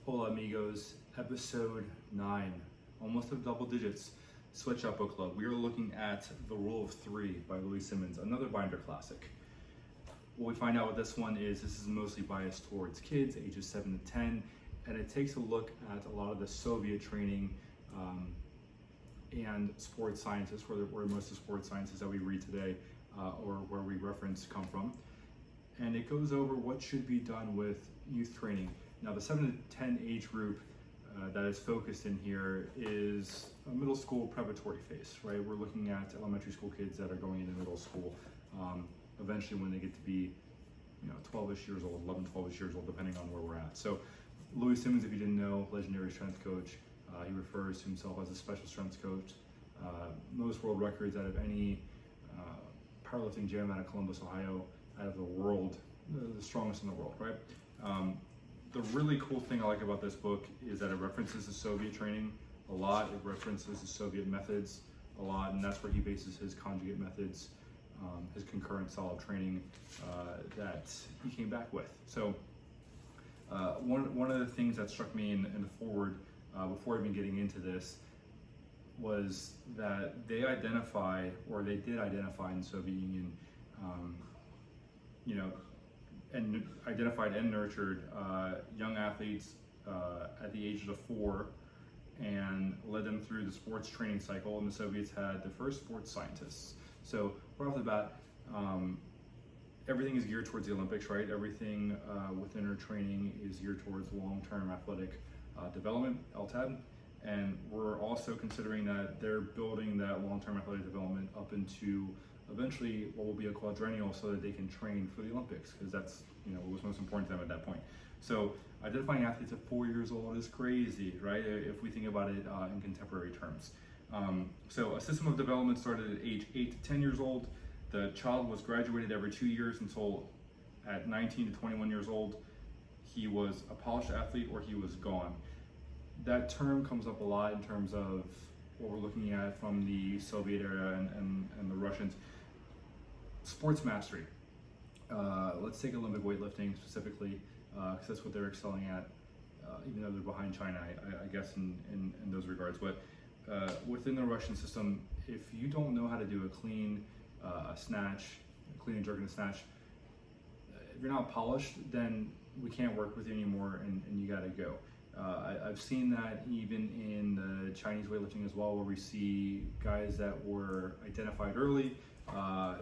Hola amigos, episode 9, almost of double digits, Sweatshop Book Club. We are looking at The Rule of Three by Louie Simmons, another binder classic. What we find out with this one is this is mostly biased towards kids, ages 7 to 10, and it takes a look at a lot of the Soviet training and sports sciences, where most of the sports sciences that we read today or where we reference come from. And it goes over what should be done with youth training. Now, the 7 to 10 age group that is focused in here is a middle school preparatory phase, right? We're looking at elementary school kids that are going into middle school eventually when they get to be 12-ish years old, 11, 12-ish years old, depending on where we're at. So Louie Simmons, if you didn't know, legendary strength coach. He refers to himself as a special strength coach. Most world records out of any powerlifting gym out of Columbus, Ohio, out of the world, the strongest in the world, right? The really cool thing I like about this book is that it references the Soviet training a lot. It references the Soviet methods a lot, and that's where he bases his conjugate methods, his concurrent solid training that he came back with. So one of the things that struck me in the foreword before even getting into this was that they did identify in the Soviet Union, and identified and nurtured young athletes at the ages of 4 and led them through the sports training cycle. And the Soviets had the first sports scientists. So right off the bat, everything is geared towards the Olympics, right? Everything within our training is geared towards long-term athletic development, LTAD. And we're also considering that they're building that long-term athletic development up into eventually what will be a quadrennial, so that they can train for the Olympics, because that's what was most important to them at that point. So identifying athletes at 4 years old is crazy, right? If we think about it in contemporary terms. So a system of development started at age 8 to 10 years old. The child was graduated every 2 years until at 19 to 21 years old, he was a polished athlete or he was gone. That term comes up a lot in terms of what we're looking at from the Soviet era and the Russians. Sports mastery. Let's take Olympic weightlifting specifically, because that's what they're excelling at, even though they're behind China, I guess, in those regards. But within the Russian system, if you don't know how to do a clean snatch, a clean and jerk and a snatch, if you're not polished, then we can't work with you anymore, and you got to go. I've seen that even in the Chinese weightlifting as well, where we see guys that were identified early,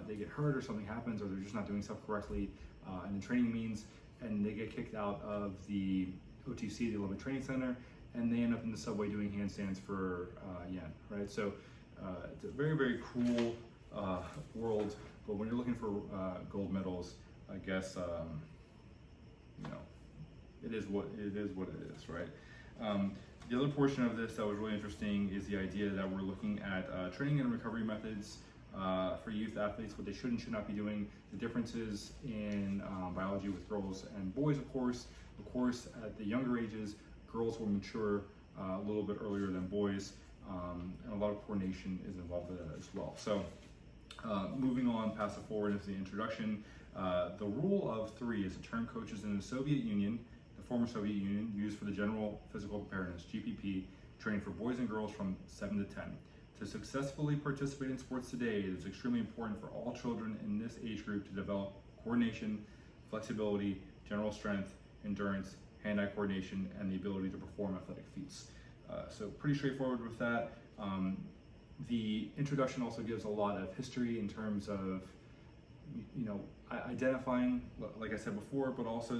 they get hurt or something happens, or they're just not doing stuff correctly in the training means, and they get kicked out of the OTC, the Olympic Training Center, and they end up in the subway doing handstands for yen, right? So it's a very, very cruel world, but when you're looking for gold medals, I guess, it is what it is, right? The other portion of this that was really interesting is the idea that we're looking at training and recovery methods for youth athletes, what they should and should not be doing, the differences in biology with girls and boys, of course. Of course, at the younger ages, girls will mature a little bit earlier than boys, and a lot of coordination is involved with that as well. So moving on past the forward into the introduction, the rule of 3 is a term coaches in the Soviet Union, the former Soviet Union, used for the general physical preparedness, GPP, training for boys and girls from 7 to 10. To successfully participate in sports today, it is extremely important for all children in this age group to develop coordination, flexibility, general strength, endurance, hand-eye coordination, and the ability to perform athletic feats. So pretty straightforward with that. The introduction also gives a lot of history in terms of identifying, like I said before, but also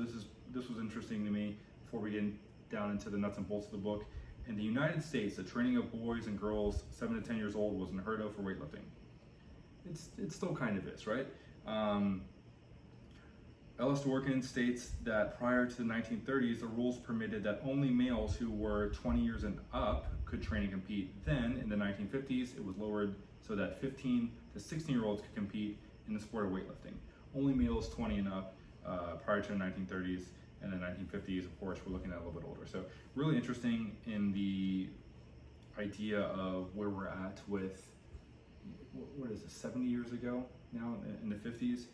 this was interesting to me before we get down into the nuts and bolts of the book. In the United States, the training of boys and girls 7 to 10 years old was unheard of for weightlifting. It still kind of is, right? Ellis Dworkin states that prior to the 1930s, the rules permitted that only males who were 20 years and up could train and compete. Then, in the 1950s, it was lowered so that 15 to 16-year-olds could compete in the sport of weightlifting. Only males 20 and up prior to the 1930s, and the 1950s, of course, we're looking at a little bit older. So really interesting in the idea of where we're at with, what is it, 70 years ago now in the 50s.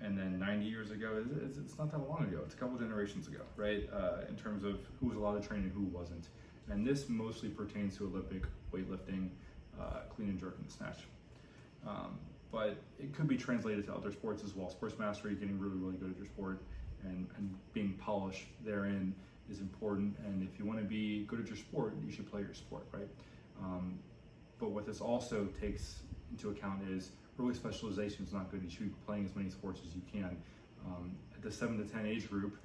And then 90 years ago, it's not that long ago. It's a couple generations ago, right? In terms of who was allowed to train and who wasn't. And this mostly pertains to Olympic weightlifting, clean and jerk and snatch. But it could be translated to other sports as well. Sports mastery, getting really, really good at your sport and being polished therein is important. And if you want to be good at your sport, you should play your sport, right? But what this also takes into account is early specialization is not good. You should be playing as many sports as you can. At the 7 to 10 age group,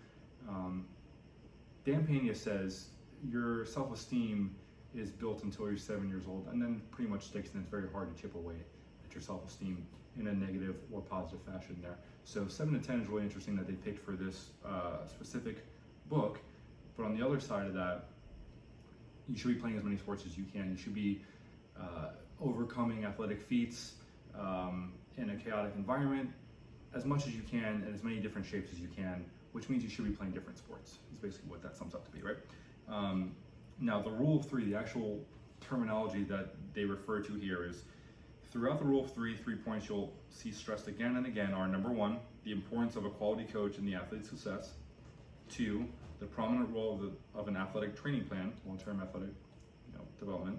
Dan Pena says your self-esteem is built until you're 7 years old and then pretty much sticks, and it's very hard to chip away at your self-esteem in a negative or positive fashion there. So 7 to 10 is really interesting that they picked for this specific book. But on the other side of that, you should be playing as many sports as you can. You should be overcoming athletic feats in a chaotic environment as much as you can in as many different shapes as you can, which means you should be playing different sports. Is basically what that sums up to be, right? Now, the rule of 3, the actual terminology that they refer to here is, throughout the rule of 3, 3 points you'll see stressed again and again are: number 1, the importance of a quality coach in the athlete's success; 2, the prominent role of an athletic training plan, long-term athletic development;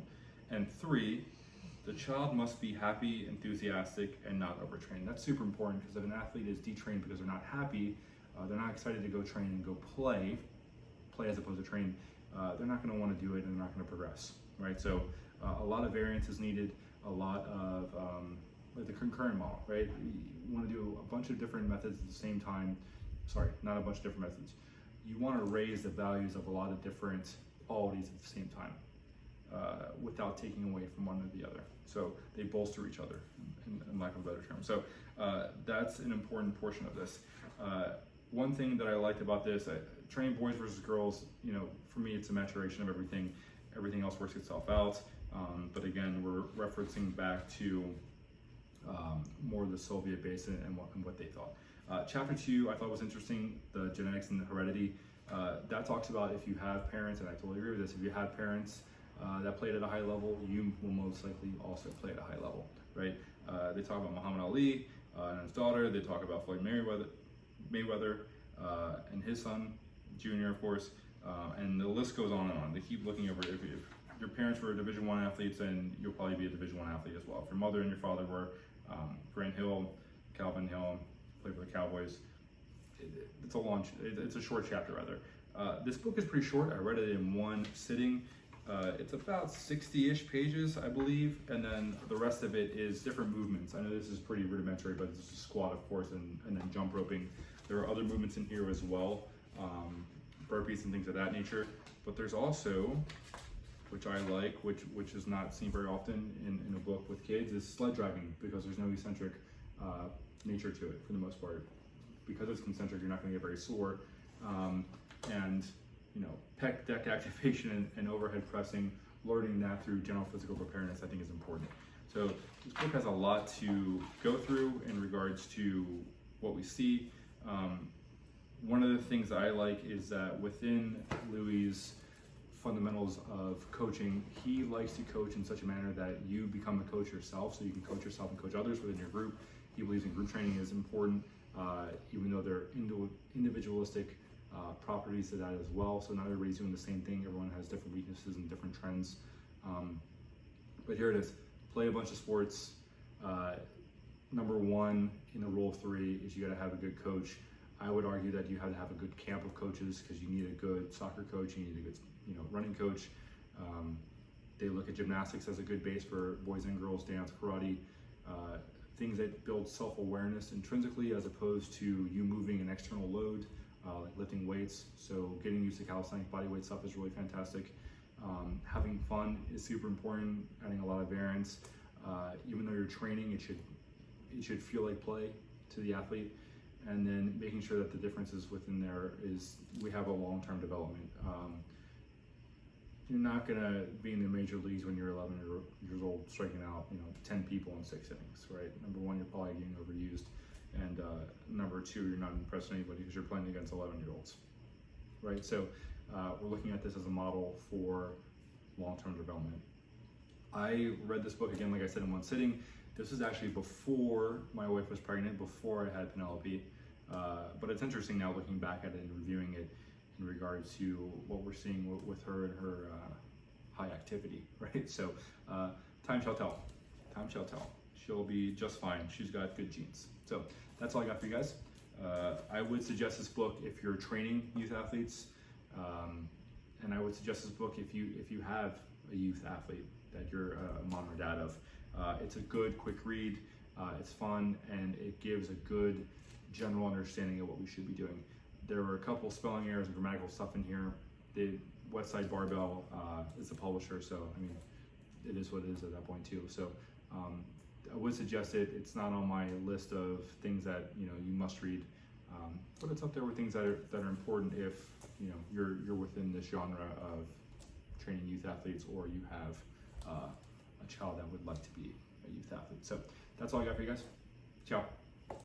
and 3, the child must be happy, enthusiastic, and not overtrained. That's super important, because if an athlete is detrained because they're not happy, they're not excited to go train and go play as opposed to train, they're not going to want to do it and they're not going to progress, right? So a lot of variance is needed, a lot of like the concurrent model, right? You want to do a bunch of different methods at the same time. Sorry, not a bunch of different methods. You want to raise the values of a lot of different qualities at the same time without taking away from one or the other. So they bolster each other, in lack of a better term. So that's an important portion of this. One thing that I liked about this, training boys versus girls, for me, it's a maturation of everything. Everything else works itself out. But again, we're referencing back to more of the Soviet base and what they thought. Chapter 2, I thought was interesting, the genetics and the heredity. That talks about if you have parents, and I totally agree with this, if you have parents that played at a high level, you will most likely also play at a high level, right? They talk about Muhammad Ali and his daughter. They talk about Floyd Mayweather and his son, Junior, of course, and the list goes on and on. They keep looking over. If your parents were Division I athletes, then you'll probably be a Division I athlete as well. If your mother and your father were Grant Hill, Calvin Hill, played for the Cowboys, it's a short chapter rather. This book is pretty short. I read it in one sitting. It's about 60-ish pages, I believe, and then the rest of it is different movements. I know this is pretty rudimentary, but it's a squat, of course, and then jump roping. There are other movements in here as well, burpees and things of that nature. But there's also, which I like, which is not seen very often in a book with kids, is sled driving, because there's no eccentric nature to it for the most part. Because it's concentric, you're not going to get very sore. And pec deck activation and overhead pressing, learning that through general physical preparedness, I think is important. So this book has a lot to go through in regards to what we see. One of the things that I like is that within Louie's fundamentals of coaching, he likes to coach in such a manner that you become a coach yourself, so you can coach yourself and coach others within your group. He believes in group training is important, even though they're individualistic properties to that as well. So not everybody's doing the same thing. Everyone has different weaknesses and different trends. But here it is. Play a bunch of sports. Number 1 in the rule of 3 is you got to have a good coach. I would argue that you have to have a good camp of coaches, because you need a good soccer coach, you need a good running coach. They look at gymnastics as a good base for boys and girls, dance, karate, things that build self-awareness intrinsically as opposed to you moving an external load, like lifting weights. So getting used to calisthenic body weight stuff is really fantastic. Having fun is super important, adding a lot of variance. Even though you're training, it should feel like play to the athlete. And then making sure that the differences within there is we have a long-term development. You're not gonna be in the major leagues when you're 11 years old striking out 10 people in 6 innings, right? Number 1, you're probably getting overused. And number 2, you're not impressing anybody because you're playing against 11-year-olds, right? So we're looking at this as a model for long-term development. I read this book again, like I said, in one sitting. This is actually before my wife was pregnant, before I had Penelope. But it's interesting now looking back at it and reviewing it in regards to what we're seeing with her and her high activity, right? So time shall tell. Time shall tell. She'll be just fine. She's got good genes. So that's all I got for you guys. I would suggest this book if you're training youth athletes, and I would suggest this book if you have a youth athlete that you're a mom or dad of. It's a good, quick read. It's fun, and it gives a good general understanding of what we should be doing. There were a couple spelling errors and grammatical stuff in here. The Westside Barbell is the publisher, so I mean, it is what it is at that point too. So I would suggest it. It's not on my list of things that you must read, but it's up there with things that are important if you're within this genre of training youth athletes, or you have a child that would like to be a youth athlete. So that's all I got for you guys. Ciao.